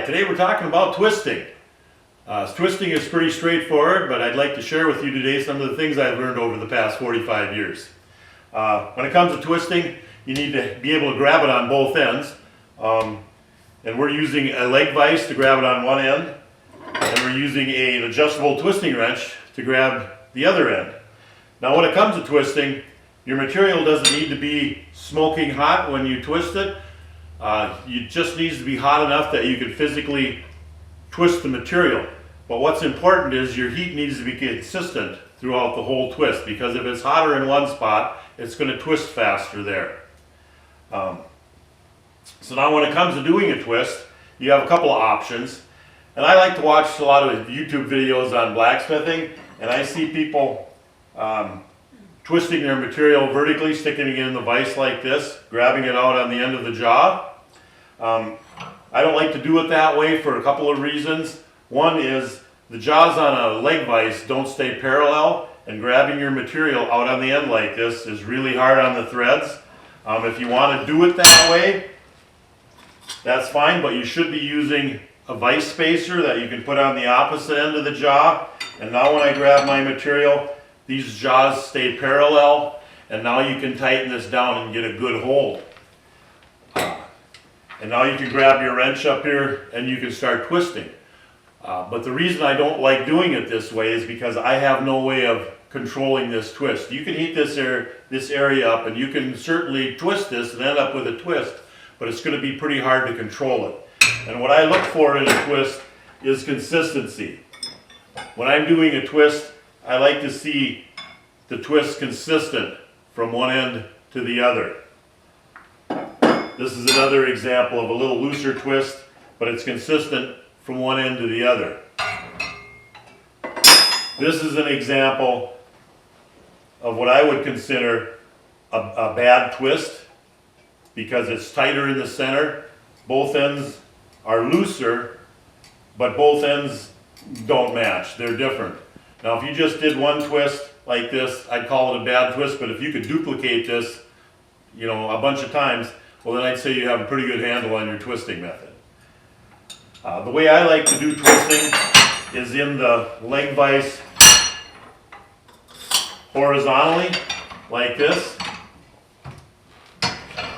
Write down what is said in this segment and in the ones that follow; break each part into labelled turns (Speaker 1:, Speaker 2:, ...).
Speaker 1: Hi, today we're talking about twisting. Twisting is pretty straightforward, but I'd like to share with you today some of the things I've learned over the past 45 years. When it comes to twisting, you need to be able to grab it on both ends. And we're using a leg vise to grab it on one end, and we're using an adjustable twisting wrench to grab the other end. Now when it comes to twisting, your material doesn't need to be smoking hot when you twist it. It just needs to be hot enough that you can physically twist the material. But what's important is your heat needs to be consistent throughout the whole twist, because if it's hotter in one spot, it's going to twist faster there. So now when it comes to doing a twist, you have a couple of options. And I like to watch a lot of YouTube videos on blacksmithing, and I see people twisting their material vertically, sticking it in the vise like this, grabbing it out on the end of the jaw. I don't like to do it that way for a couple of reasons. One is the jaws on a leg vise don't stay parallel, and grabbing your material out on the end like this is really hard on the threads. If you want to do it that way, that's fine, but you should be using a vise spacer that you can put on the opposite end of the jaw. And now when I grab my material, these jaws stay parallel, and now you can tighten this down and get a good hold. And now you can grab your wrench up here and you can start twisting. But the reason I don't like doing it this way is because I have no way of controlling this twist. You can heat this area up, and you can certainly twist this and end up with a twist, but it's going to be pretty hard to control it. And what I look for in a twist is consistency. When I'm doing a twist, I like to see the twist consistent from one end to the other. This is another example of a little looser twist, but it's consistent from one end to the other. This is an example of what I would consider a bad twist, because it's tighter in the center. Both ends are looser, but both ends don't match. They're different. Now if you just did one twist like this, I'd call it a bad twist, but if you could duplicate this, a bunch of times, well then I'd say you have a pretty good handle on your twisting method. The way I like to do twisting is in the leg vise horizontally, like this,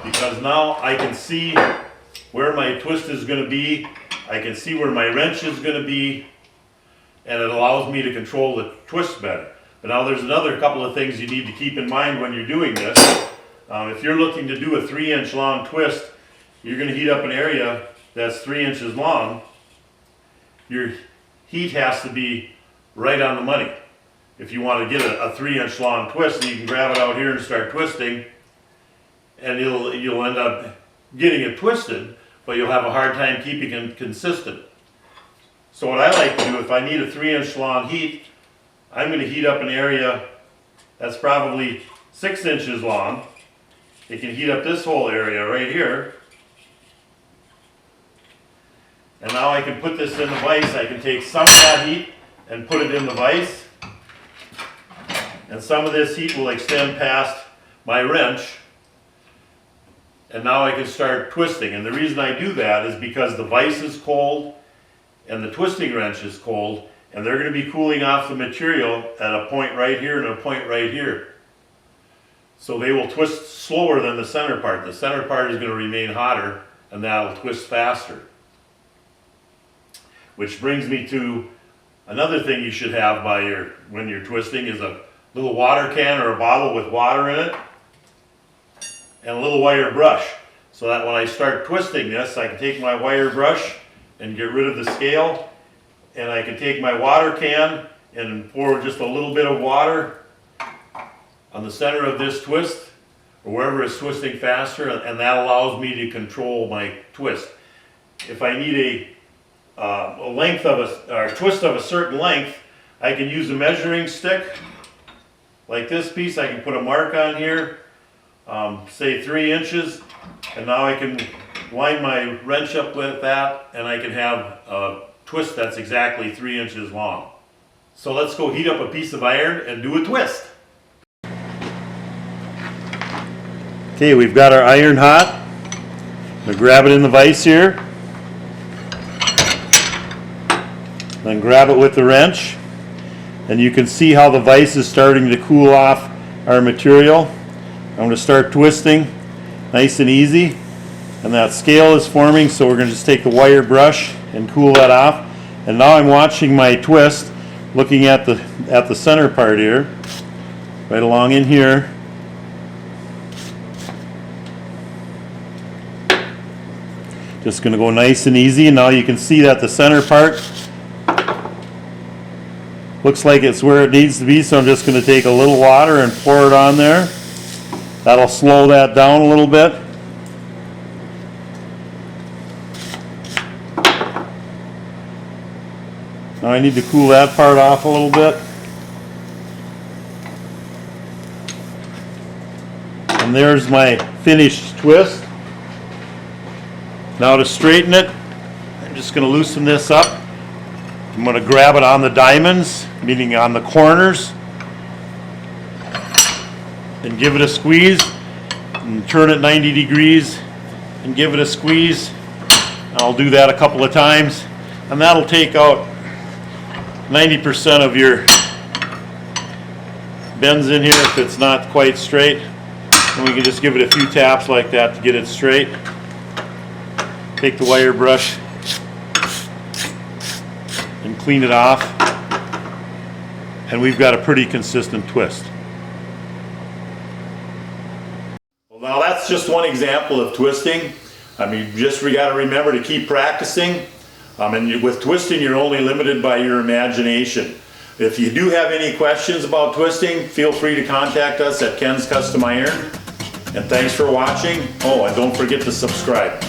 Speaker 1: because now I can see where my twist is going to be, I can see where my wrench is going to be, and it allows me to control the twist better. But now there's another couple of things you need to keep in mind when you're doing this. If you're looking to do a 3-inch long twist, you're going to heat up an area that's 3 inches long. Your heat has to be right on the money. If you want to get a 3-inch long twist, and you can grab it out here and start twisting, and you'll end up getting it twisted, but you'll have a hard time keeping it consistent. So what I like to do, if I need a 3-inch long heat, I'm going to heat up an area that's probably 6 inches long. It can heat up this whole area right here. And now I can put this in the vise. I can take some of that heat and put it in the vise. And some of this heat will extend past my wrench. And now I can start twisting. And the reason I do that is because the vise is cold and the twisting wrench is cold, and they're going to be cooling off the material at a point right here and a point right here. So they will twist slower than the center part. The center part is going to remain hotter, and that'll twist faster. Which brings me to another thing you should have when you're twisting is a little water can or a bottle with water in it, and a little wire brush, so that when I start twisting this, I can take my wire brush and get rid of the scale, and I can take my water can and pour just a little bit of water on the center of this twist, or wherever it's twisting faster, and that allows me to control my twist. If I need a twist of a certain length, I can use a measuring stick like this piece. I can put a mark on here, say 3 inches, and now I can line my wrench up with that, and I can have a twist that's exactly 3 inches long. So let's go heat up a piece of iron and do a twist. Okay, we've got our iron hot. I'm going to grab it in the vise here. Then grab it with the wrench, and you can see how the vise is starting to cool off our material. I'm going to start twisting nice and easy, and that scale is forming, so we're going to just take the wire brush and cool that off. And now I'm watching my twist, looking at the center part here, right along in here. Just going to go nice and easy. Now you can see that the center part looks like it's where it needs to be, so I'm just going to take a little water and pour it on there. That'll slow that down a little bit. Now I need to cool that part off a little bit. And there's my finished twist. Now to straighten it, I'm just going to loosen this up. I'm going to grab it on the diamonds, meaning on the corners, and give it a squeeze, and turn it 90 degrees and give it a squeeze. I'll do that a couple of times, and that'll take out 90% of your bends in here if it's not quite straight. And we can just give it a few taps like that to get it straight. Take the wire brush and clean it off, and we've got a pretty consistent twist. Well, now that's just one example of twisting. I mean, we got to remember to keep practicing. And with twisting, you're only limited by your imagination. If you do have any questions about twisting, feel free to contact us at Ken's Custom Iron. And thanks for watching. Oh, and don't forget to subscribe.